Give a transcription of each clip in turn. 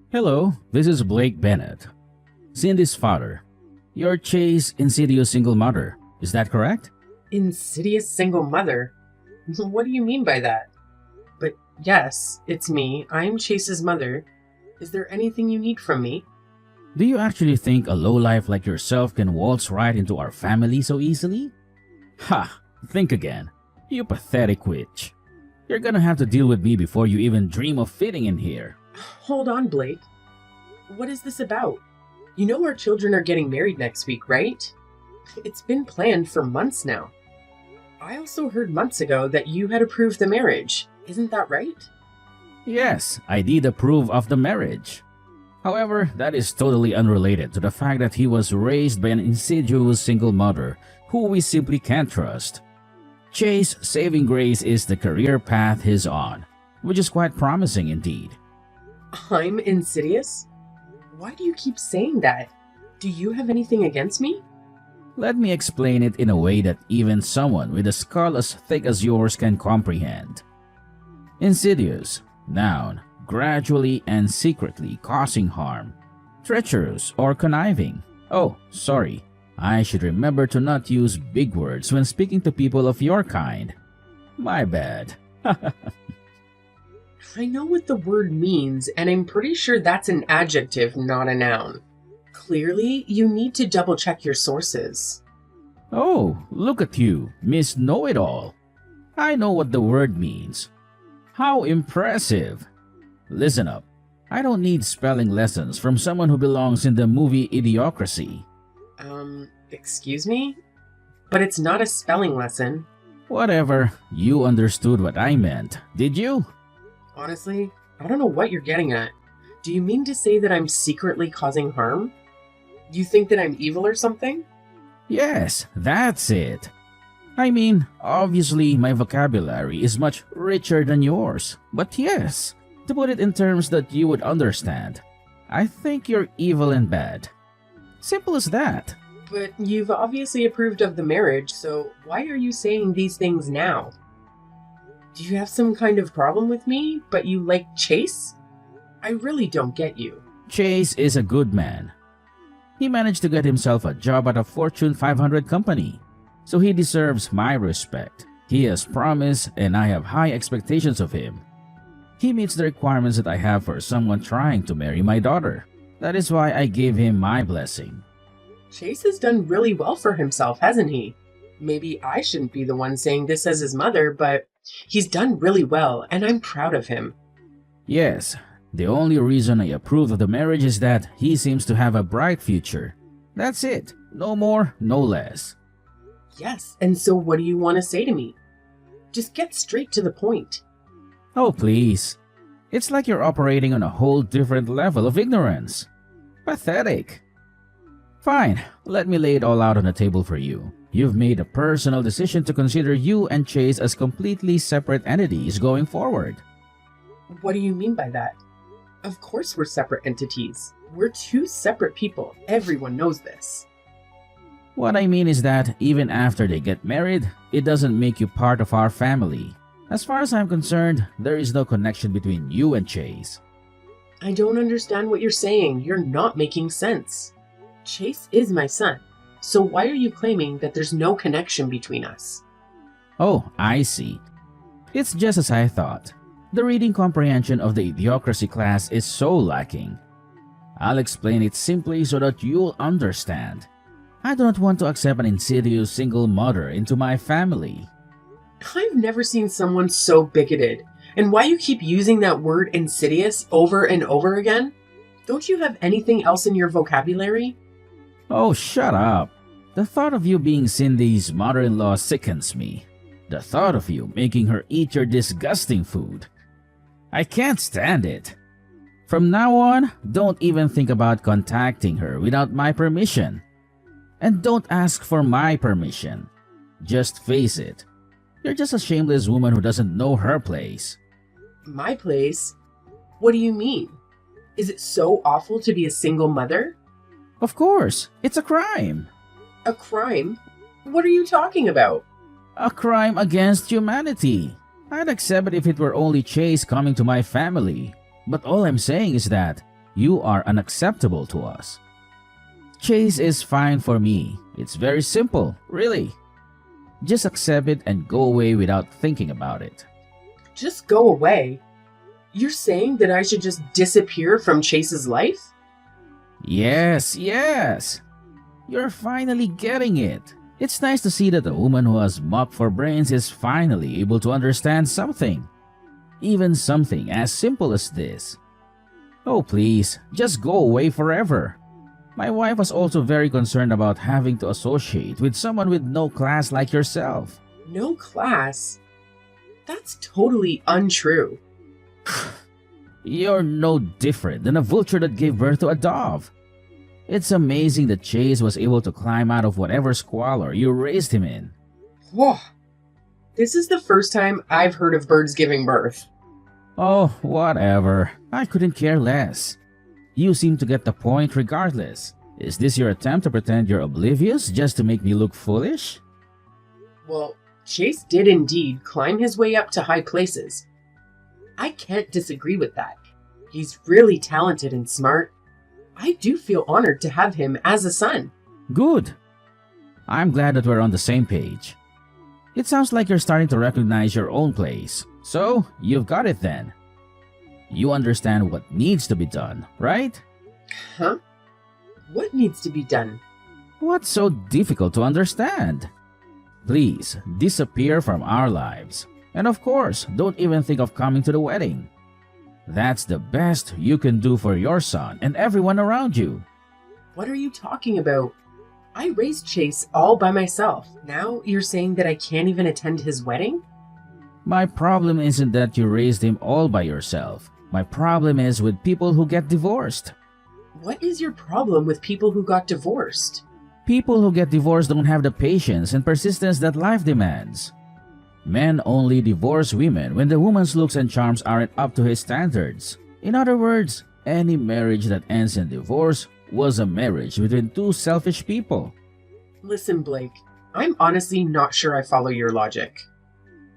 Hello, this is Blake Bennett, Cindy's father. You're Chase Insidious single mother, is that correct? Insidious single mother? What do you mean by that? But yes, it's me. I'm Chase's mother. Is there anything you need from me? Do you actually think a lowlife like yourself can waltz right into our family so easily? Ha! Think again. You pathetic witch. You're gonna have to deal with me before you even dream of fitting in here. Hold on, Blake. What is this about? You know our children are getting married next week, right? It's been planned for months now. I also heard months ago that you had approved the marriage. Isn't that right? Yes, I did approve of the marriage. However, that is totally unrelated to the fact that he was raised by an insidious single mother who we simply can't trust. Chase saving grace is the career path he's on, which is quite promising indeed. I'm insidious? Why do you keep saying that? Do you have anything against me? Let me explain it in a way that even someone with a skull as thick as yours can comprehend. Insidious, noun, gradually and secretly causing harm. Treacherous or conniving. Oh, sorry. I should remember to not use big words when speaking to people of your kind. My bad. I know what the word means, and I'm pretty sure that's an adjective, not a noun. Clearly, you need to double check your sources. Oh, look at you, Miss Know-It-All. I know what the word means. How impressive. Listen up. I don't need spelling lessons from someone who belongs in the movie Idiocracy. Excuse me? But it's not a spelling lesson. Whatever, you understood what I meant, did you? Honestly, I don't know what you're getting at. Do you mean to say that I'm secretly causing harm? You think that I'm evil or something? Yes, that's it. I mean, obviously my vocabulary is much richer than yours, but yes, to put it in terms that you would understand, I think you're evil and bad. Simple as that. But you've obviously approved of the marriage, so why are you saying these things now? Do you have some kind of problem with me, but you like Chase? I really don't get you. Chase is a good man. He managed to get himself a job at a Fortune 500 company, so he deserves my respect. He has promise and I have high expectations of him. He meets the requirements that I have for someone trying to marry my daughter. That is why I gave him my blessing. Chase has done really well for himself, hasn't he? Maybe I shouldn't be the one saying this as his mother, but he's done really well, and I'm proud of him. Yes, the only reason I approve of the marriage is that he seems to have a bright future. That's it. No more, no less. Yes, and so what do you want to say to me? Just get straight to the point. Oh, please. It's like you're operating on a whole different level of ignorance. Pathetic. Fine, let me lay it all out on the table for you. You've made a personal decision to consider you and Chase as completely separate entities going forward. What do you mean by that? Of course we're separate entities. We're two separate people. Everyone knows this. What I mean is that even after they get married, it doesn't make you part of our family. As far as I'm concerned, there is no connection between you and Chase. I don't understand what you're saying. You're not making sense. Chase is my son. So why are you claiming that there's no connection between us? Oh, I see. It's just as I thought. The reading comprehension of the Idiocracy class is so lacking. I'll explain it simply so that you'll understand. I don't want to accept an insidious single mother into my family. I've never seen someone so bigoted. And why you keep using that word insidious over and over again? Don't you have anything else in your vocabulary? Oh, shut up. The thought of you being Cindy's mother-in-law sickens me. The thought of you making her eat your disgusting food. I can't stand it. From now on, don't even think about contacting her without my permission. And don't ask for my permission. Just face it. You're just a shameless woman who doesn't know her place. My place? What do you mean? Is it so awful to be a single mother? Of course, it's a crime. A crime? What are you talking about? A crime against humanity. I'd accept it if it were only Chase coming to my family. But all I'm saying is that You are unacceptable to us. Chase is fine for me. It's very simple, really. Just accept it and go away without thinking about it. Just go away? You're saying that I should just disappear from Chase's life? Yes, yes. You're finally getting it. It's nice to see that a woman who has mopped for brains is finally able to understand something. Even something as simple as this. Oh please, just go away forever. My wife was also very concerned about having to associate with someone with no class like yourself. No class? That's totally untrue. You're no different than a vulture that gave birth to a dove. It's amazing that Chase was able to climb out of whatever squalor you raised him in. Whoa. This is the first time I've heard of birds giving birth. Oh, whatever. I couldn't care less. You seem to get the point regardless. Is this your attempt to pretend you're oblivious just to make me look foolish? Well, Chase did indeed climb his way up to high places. I can't disagree with that. He's really talented and smart. I do feel honored to have him as a son. Good. I'm glad that we're on the same page. It sounds like you're starting to recognize your own place. So, you've got it then. You understand what needs to be done, right? Huh? What needs to be done? What's so difficult to understand? Please, disappear from our lives. And of course, don't even think of coming to the wedding. That's the best you can do for your son and everyone around you. What are you talking about? I raised Chase all by myself. Now you're saying that I can't even attend his wedding? My problem isn't that you raised him all by yourself. My problem is with people who get divorced. What is your problem with people who got divorced? People who get divorced don't have the patience and persistence that life demands. Men only divorce women when the woman's looks and charms aren't up to his standards. In other words, any marriage that ends in divorce was a marriage between two selfish people. Listen, Blake, I'm honestly not sure I follow your logic.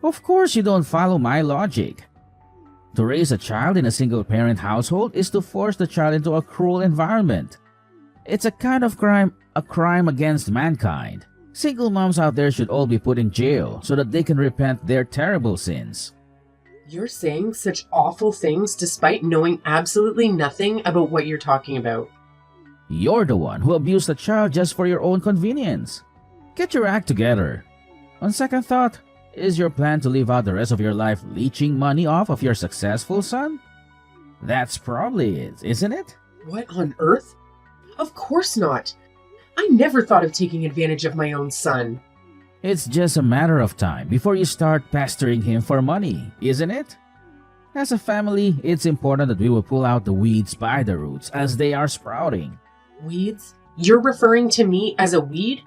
Of course you don't follow my logic. To raise a child in a single-parent household is to force the child into a cruel environment. It's a kind of crime, a crime against mankind. Single moms out there should all be put in jail so that they can repent their terrible sins. You're saying such awful things despite knowing absolutely nothing about what you're talking about. You're the one who abused the child just for your own convenience. Get your act together. On second thought, is your plan to live out the rest of your life leeching money off of your successful son? That's probably it, isn't it? What on earth? Of course not. I never thought of taking advantage of my own son. It's just a matter of time before you start pestering him for money, isn't it? As a family, it's important that we will pull out the weeds by the roots as they are sprouting. Weeds? You're referring to me as a weed?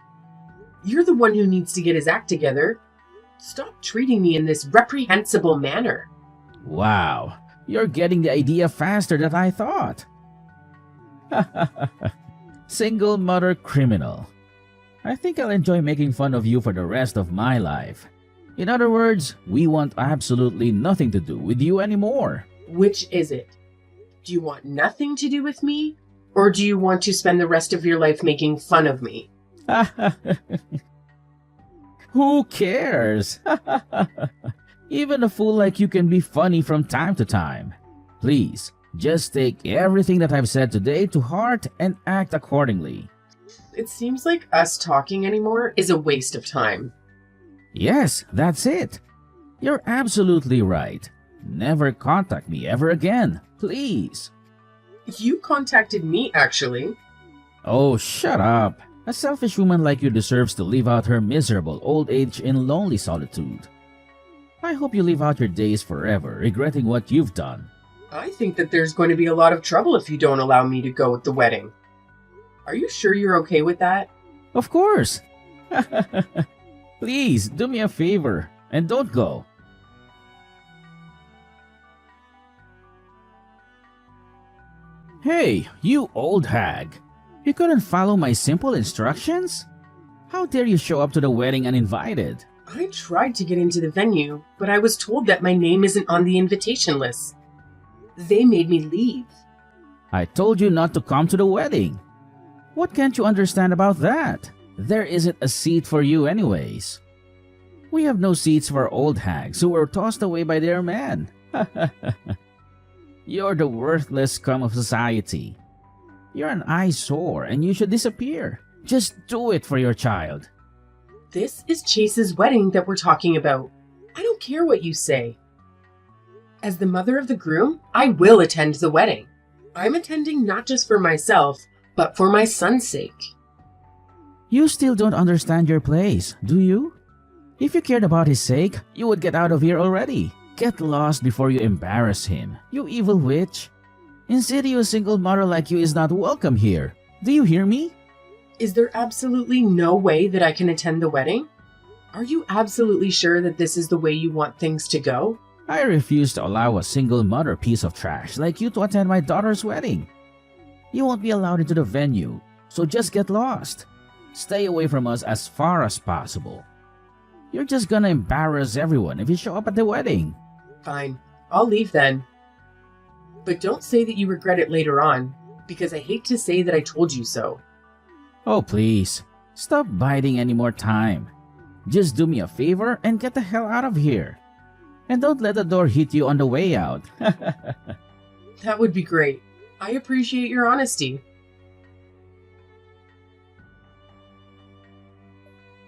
You're the one who needs to get his act together. Stop treating me in this reprehensible manner. Wow, you're getting the idea faster than I thought. Single mother criminal. I think I'll enjoy making fun of you for the rest of my life. In other words, we want absolutely nothing to do with you anymore. Which is it? Do you want nothing to do with me? Or do you want to spend the rest of your life making fun of me? Who cares? Even a fool like you can be funny from time to time. Please, just take everything that I've said today to heart and act accordingly. It seems like us talking anymore is a waste of time. Yes, that's it. You're absolutely right. Never contact me ever again, please. You contacted me, actually. Oh, shut up. A selfish woman like you deserves to live out her miserable old age in lonely solitude. I hope you live out your days forever regretting what you've done. I think that there's going to be a lot of trouble if you don't allow me to go at the wedding. Are you sure you're okay with that? Of course. Please, do me a favor and don't go. Hey, you old hag. You couldn't follow my simple instructions? How dare you show up to the wedding uninvited? I tried to get into the venue, but I was told that my name isn't on the invitation list. They made me leave. I told you not to come to the wedding. What can't you understand about that? There isn't a seat for you anyways. We have no seats for old hags who were tossed away by their men. You're the worthless scum of society. You're an eyesore and you should disappear. Just do it for your child. This is Chase's wedding that we're talking about. I don't care what you say. As the mother of the groom, I will attend the wedding. I'm attending not just for myself, but for my son's sake. You still don't understand your place, do you? If you cared about his sake, you would get out of here already. Get lost before you embarrass him, you evil witch. Insidious single mother like you is not welcome here. Do you hear me? Is there absolutely no way that I can attend the wedding? Are you absolutely sure that this is the way you want things to go? I refuse to allow a single mother piece of trash like you to attend my daughter's wedding. You won't be allowed into the venue, so just get lost. Stay away from us as far as possible. You're just gonna embarrass everyone if you show up at the wedding. Fine, I'll leave then. But don't say that you regret it later on, because I hate to say that I told you so. Oh please, stop biding any more time. Just do me a favor and get the hell out of here. And don't let the door hit you on the way out. That would be great. I appreciate your honesty.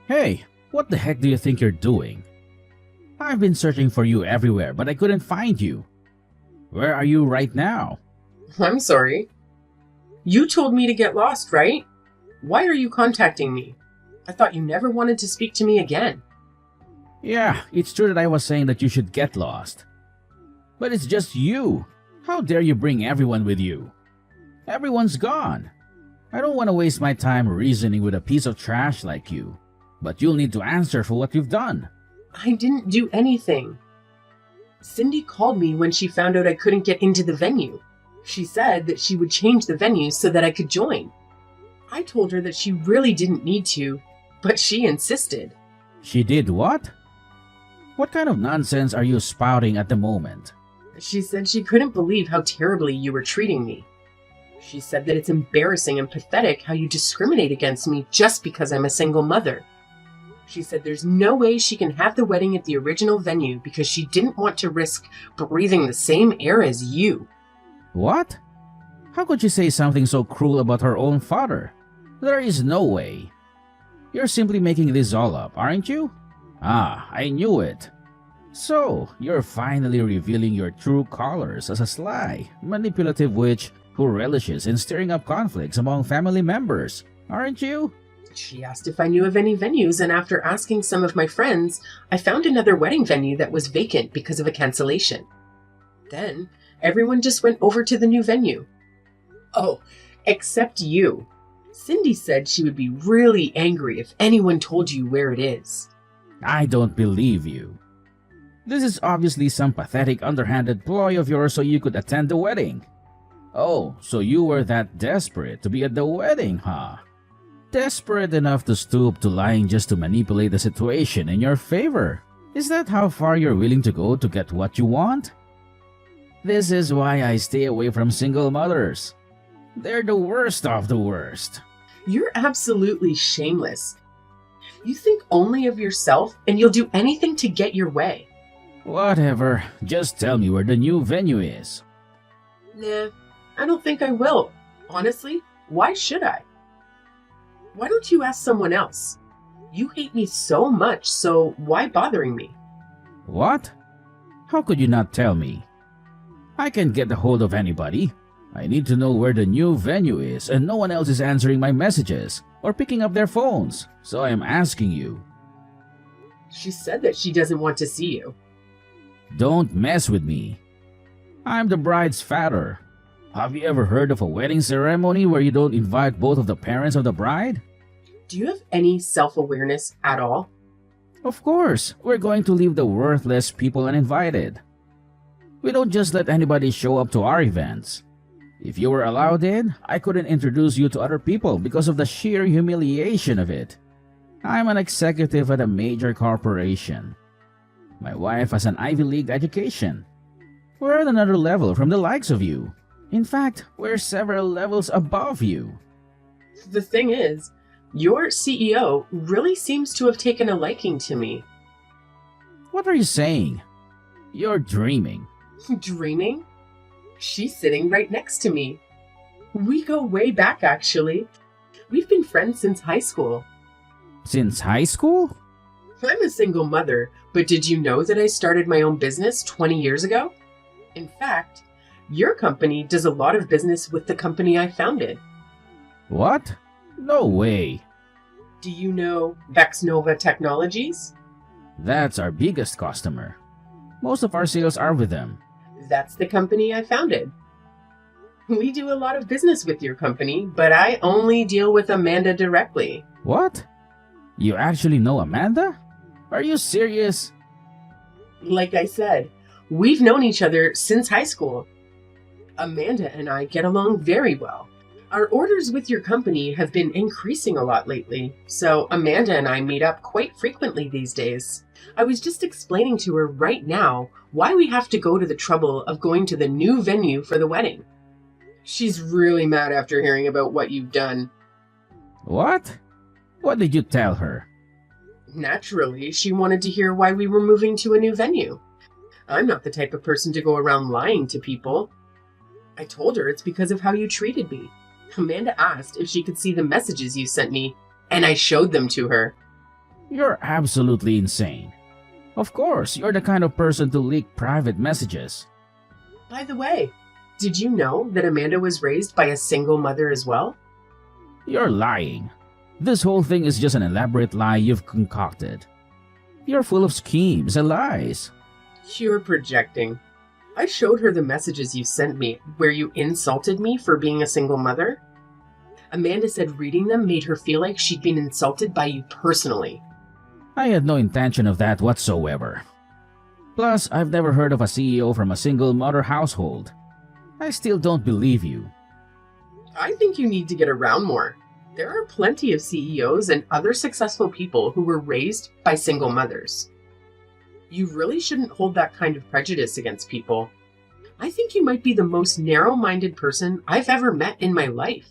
Hey, what the heck do you think you're doing? I've been searching for you everywhere, but I couldn't find you. Where are you right now? I'm sorry. You told me to get lost, right? Why are you contacting me? I thought you never wanted to speak to me again. Yeah, it's true that I was saying that you should get lost. But it's just you. How dare you bring everyone with you? Everyone's gone. I don't want to waste my time reasoning with a piece of trash like you. But you'll need to answer for what you've done. I didn't do anything. Cindy called me when she found out I couldn't get into the venue. She said that she would change the venue so that I could join. I told her that she really didn't need to, but she insisted. She did what? What kind of nonsense are you spouting at the moment? She said she couldn't believe how terribly you were treating me. She said that it's embarrassing and pathetic how you discriminate against me just because I'm a single mother. She said there's no way she can have the wedding at the original venue because she didn't want to risk breathing the same air as you. What? How could she say something so cruel about her own father? There is no way. You're simply making this all up, aren't you? Ah, I knew it. So, you're finally revealing your true colors as a sly, manipulative witch who relishes in stirring up conflicts among family members, aren't you? She asked if I knew of any venues, and after asking some of my friends, I found another wedding venue that was vacant because of a cancellation. Then, everyone just went over to the new venue. Oh, except you. Cindy said she would be really angry if anyone told you where it is. I don't believe you. This is obviously some pathetic underhanded ploy of yours so you could attend the wedding. Oh, so you were that desperate to be at the wedding, huh? Desperate enough to stoop to lying just to manipulate the situation in your favor. Is that how far you're willing to go to get what you want? This is why I stay away from single mothers. They're the worst of the worst. You're absolutely shameless. You think only of yourself, and you'll do anything to get your way. Whatever, just tell me where the new venue is. Nah, I don't think I will. Honestly, why should I? Why don't you ask someone else? You hate me so much, so why bothering me? What? How could you not tell me? I can't get a hold of anybody. I need to know where the new venue is, and no one else is answering my messages or picking up their phones, so I am asking you. She said that she doesn't want to see you. Don't mess with me. I'm the bride's father. Have you ever heard of a wedding ceremony where you don't invite both of the parents of the bride? Do you have any self-awareness at all? Of course, we're going to leave the worthless people uninvited. We don't just let anybody show up to our events. If you were allowed in, I couldn't introduce you to other people because of the sheer humiliation of it. I'm an executive at a major corporation. My wife has an Ivy League education. We're at another level from the likes of you. In fact, we're several levels above you. The thing is, your CEO really seems to have taken a liking to me. What are you saying? You're dreaming. Dreaming? She's sitting right next to me. We go way back, actually. We've been friends since high school. Since high school? I'm a single mother, but did you know that I started my own business 20 years ago? In fact, your company does a lot of business with the company I founded. What? No way. Do you know Vexnova Technologies? That's our biggest customer. Most of our sales are with them. That's the company I founded. We do a lot of business with your company, but I only deal with Amanda directly. What? You actually know Amanda? Are you serious? Like I said, we've known each other since high school. Amanda and I get along very well. Our orders with your company have been increasing a lot lately, so Amanda and I meet up quite frequently these days. I was just explaining to her right now why we have to go to the trouble of going to the new venue for the wedding. She's really mad after hearing about what you've done. What? What did you tell her? Naturally, she wanted to hear why we were moving to a new venue. I'm not the type of person to go around lying to people. I told her it's because of how you treated me. Amanda asked if she could see the messages you sent me, and I showed them to her. You're absolutely insane. Of course, you're the kind of person to leak private messages. By the way, did you know that Amanda was raised by a single mother as well? You're lying. This whole thing is just an elaborate lie you've concocted. You're full of schemes and lies. You're projecting. I showed her the messages you sent me where you insulted me for being a single mother. Amanda said reading them made her feel like she'd been insulted by you personally. I had no intention of that whatsoever. Plus, I've never heard of a CEO from a single mother household. I still don't believe you. I think you need to get around more. There are plenty of CEOs and other successful people who were raised by single mothers. You really shouldn't hold that kind of prejudice against people. I think you might be the most narrow-minded person I've ever met in my life.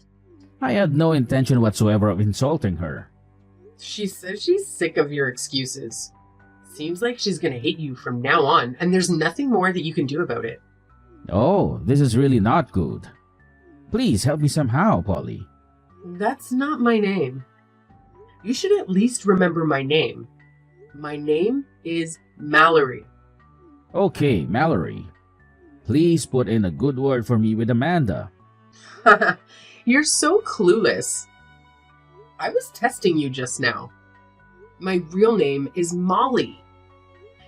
I had no intention whatsoever of insulting her. She says she's sick of your excuses. Seems like she's gonna hate you from now on, and there's nothing more that you can do about it. Oh, this is really not good. Please help me somehow, Polly. That's not my name. You should at least remember my name. My name is Mallory. Okay, Mallory. Please put in a good word for me with Amanda. You're so clueless. I was testing you just now. My real name is Molly.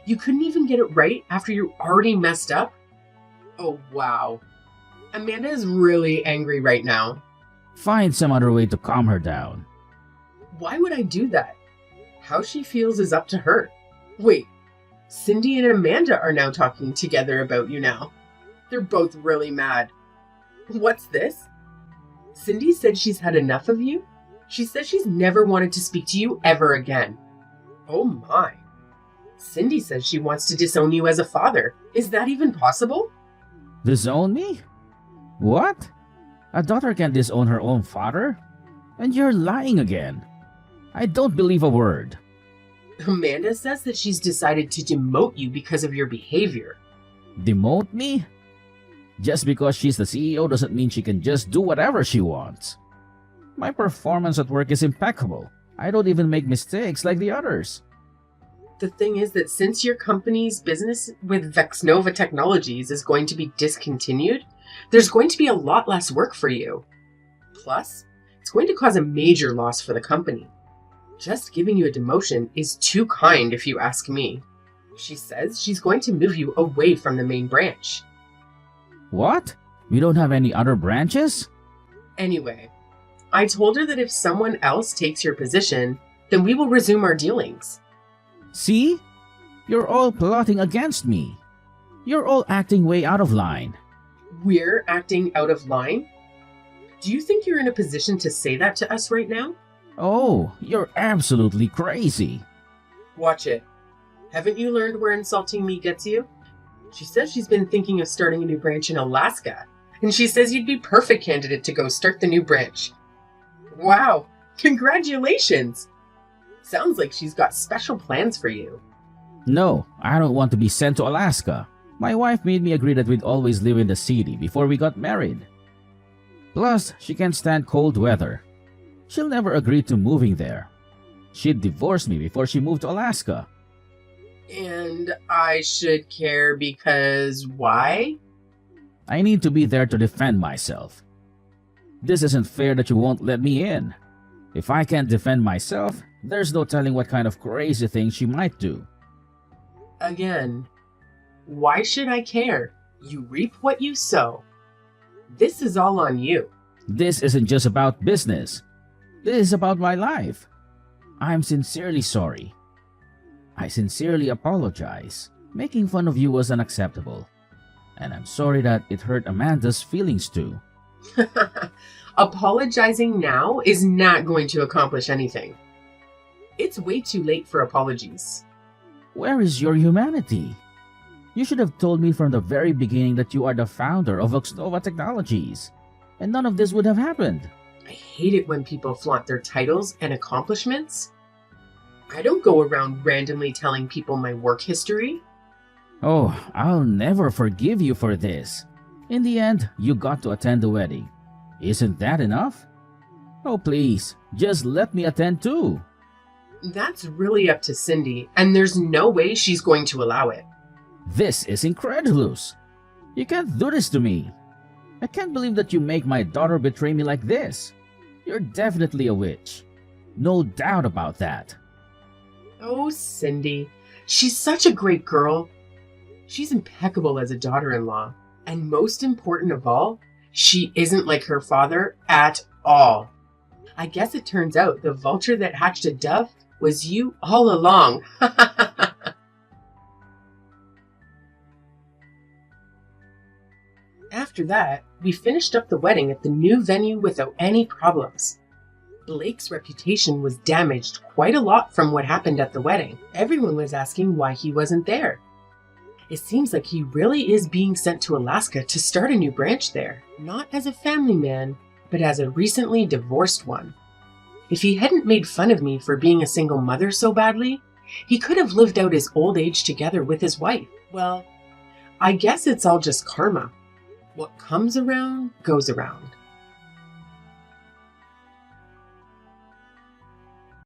You couldn't even get it right after you already messed up? Oh, wow. Amanda is really angry right now. Find some other way to calm her down. Why would I do that? How she feels is up to her. Wait, Cindy and Amanda are now talking together about you now. They're both really mad. What's this? Cindy said she's had enough of you? She says she's never wanted to speak to you ever again. Oh my. Cindy says she wants to disown you as a father. Is that even possible? Disown me? What? A daughter can't disown her own father? And you're lying again. I don't believe a word. Amanda says that she's decided to demote you because of your behavior. Demote me? Just because she's the CEO doesn't mean she can just do whatever she wants. My performance at work is impeccable. I don't even make mistakes like the others. The thing is that since your company's business with Vexnova Technologies is going to be discontinued, there's going to be a lot less work for you. Plus, it's going to cause a major loss for the company. Just giving you a demotion is too kind if you ask me. She says she's going to move you away from the main branch. What? We don't have any other branches? Anyway, I told her that if someone else takes your position, then we will resume our dealings. See? You're all plotting against me. You're all acting way out of line. We're acting out of line? Do you think you're in a position to say that to us right now? Oh, you're absolutely crazy. Watch it. Haven't you learned where insulting me gets you? She says she's been thinking of starting a new branch in Alaska, and she says you'd be perfect candidate to go start the new branch. Wow, congratulations! Sounds like she's got special plans for you. No, I don't want to be sent to Alaska. My wife made me agree that we'd always live in the city before we got married. Plus, she can't stand cold weather. She'll never agree to moving there. She'd divorce me before she moved to Alaska. And I should care because why? I need to be there to defend myself. This isn't fair that you won't let me in. If I can't defend myself, there's no telling what kind of crazy things she might do. Again, why should I care? You reap what you sow. This is all on you. This isn't just about business. This is about my life. I'm sincerely sorry. I sincerely apologize. Making fun of you was unacceptable. And I'm sorry that it hurt Amanda's feelings too. Apologizing now is not going to accomplish anything. It's way too late for apologies. Where is your humanity? You should have told me from the very beginning that you are the founder of Voxnova Technologies, and none of this would have happened. I hate it when people flaunt their titles and accomplishments. I don't go around randomly telling people my work history. Oh, I'll never forgive you for this. In the end, you got to attend the wedding. Isn't that enough? Oh, please, just let me attend too. That's really up to Cindy, and there's no way she's going to allow it. This is incredulous. You can't do this to me. I can't believe that you make my daughter betray me like this. You're definitely a witch. No doubt about that. Oh, Cindy. She's such a great girl. She's impeccable as a daughter-in-law. And most important of all, she isn't like her father at all. I guess it turns out the vulture that hatched a dove was you all along. After that, we finished up the wedding at the new venue without any problems. Blake's reputation was damaged quite a lot from what happened at the wedding. Everyone was asking why he wasn't there. It seems like he really is being sent to Alaska to start a new branch there, not as a family man, but as a recently divorced one. If he hadn't made fun of me for being a single mother so badly, he could have lived out his old age together with his wife. Well, I guess it's all just karma. What comes around goes around.